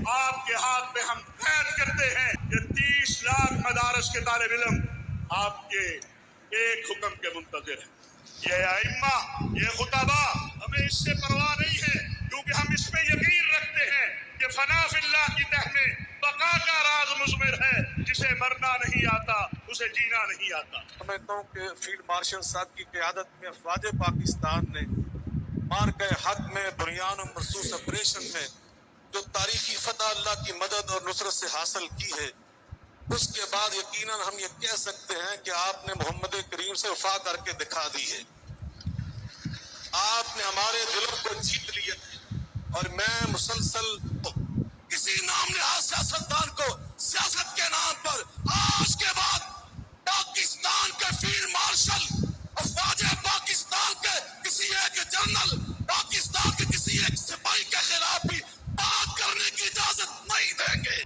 आपके हाथ में हम कैद करते हैं कि 30 लाख मदारस के तालिब इल्म आपके एक हुक्म के मुंतज़िर हैं। ये अइम्मा, ये खुतबा, हमें इससे परवाह नहीं है, क्योंकि हम इस पे यकीन रखते हैं कि फना फिल्लाह की तह में बका का राज मुज़मिर है। जिसे मरना नहीं आता उसे जीना नहीं आता। समझता हूँ कि फील्ड मार्शल साहब की क़यादत में अफवाज पाकिस्तान ने मार गए हक में बुनियान और मखसूस ऑपरेशन में जो तारीखी फतह अल्लाह की मदद और नुसरत से हासिल की है, उसके बाद यकीनन हम ये कह सकते हैं कि आपने मोहम्मद करीम से वफा करके दिखा दी है। आपने हमारे दिलों को जीत लिया है। और मैं मुसलसल किसी नाम नहाज सियासतदान को सियासत के नाम पर आज के बाद पाकिस्तान के फील्ड मार्शल, अफवाज पाकिस्तान के किसी एक जनरल, पाकिस्तान के किसी एक सिपाही के खिलाफ भी बात करने की इजाजत नहीं देंगे।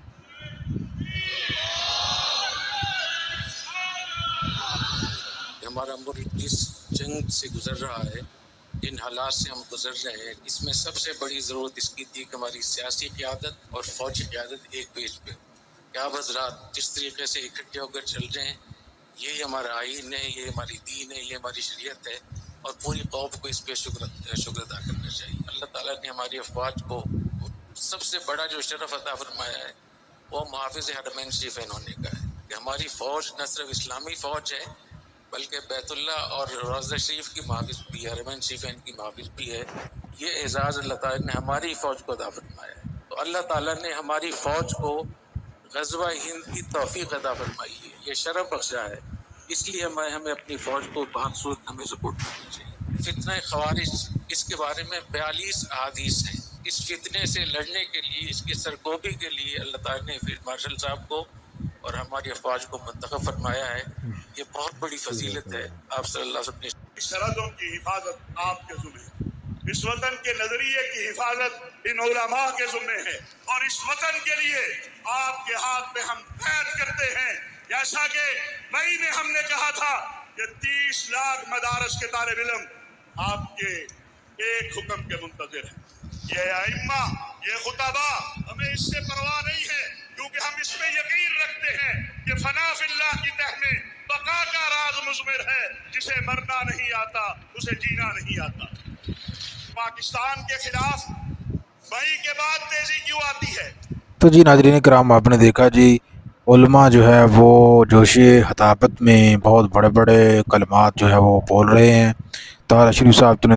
हमारा मुल्क जिस जंग से गुजर रहा है, जिन हालात से हम गुजर रहे हैं, इसमें सबसे बड़ी ज़रूरत इसकी थी कि हमारी सियासी क़यादत और फ़ौजी क़यादत एक पेज पे। क्या आप हज़रात जिस तरीके से इकट्ठे होकर चल रहे हैं, यही हमारा आइन है, ये हमारी दीन है, ये हमारी शरीयत है, और पूरी कौम को इस पे शुक्र अदा करना चाहिए। अल्लाह ताला ने हमारी अफवाज को सबसे बड़ा जो शरफ अता फरमाया है वो मुहाफ़िज़ हरमैन शरीफ़ैन होने का है कि हमारी फ़ौज न सिर्फ इस्लामी फ़ौज है बल्कि बैतुल्लाह और रोज़ा शरीफ की मुहाफ़िज़ भी है, हरमैन शरीफ़ैन की मुहाफ़िज़ भी है। ये एज़ाज़ अल्लाह ताला ने हमारी फ़ौज को अता फरमाया है। तो अल्लाह ताला ने हमारी फ़ौज को ग़ज़वा हिंद की तौफ़ीक़ अता फरमाई है, ये शरफ़ बख्शा है। इसलिए हमें अपनी फ़ौज को बहुत सूरत हमें सपोर्ट करना चाहिए। फितना ख़वारिज, इसके बारे में 42 अहादीस हैं। इस फितने से लड़ने के लिए, इसकी सरगोबी के लिए अल्लाह ताला ने फील्ड मार्शल साहब को और हमारी अफवाज को मुंतखब फरमाया है। ये बहुत बड़ी फजीलत है। आप सल्लल्लाहु अलैहि वसल्लम इस सरहदों की हिफाजत आपके ज़ुम्मे है, इस वतन के नजरिए की हिफाजत इन उलमा के ज़ुम्मे है, और इस वतन के लिए आपके हाथ में हम कैद करते हैं। जैसा कि मई में हमने कहा था कि 30 लाख मदारस के तालिब इल्म आपके एक हुक्म के मुंतज़िर हैं। ये अइम्मा, ये खुतबा, हमें इससे परवाह नहीं है, क्योंकि हम इस पे यकीन रखते हैं कि फना फिल्लाह की तह में बका का राज मुज़मिर है। जिसे मरना नहीं आता उसे जीना नहीं आता। पाकिस्तान के खिलाफ मई के बाद तेजी क्यों आती है? तो जी नाज़रीन किराम, आपने देखा जी उलमा जो है वो जोशी हताबत में बहुत बड़े बड़े कलमात जो है वो बोल रहे हैं। तारा शरीफ साहब तो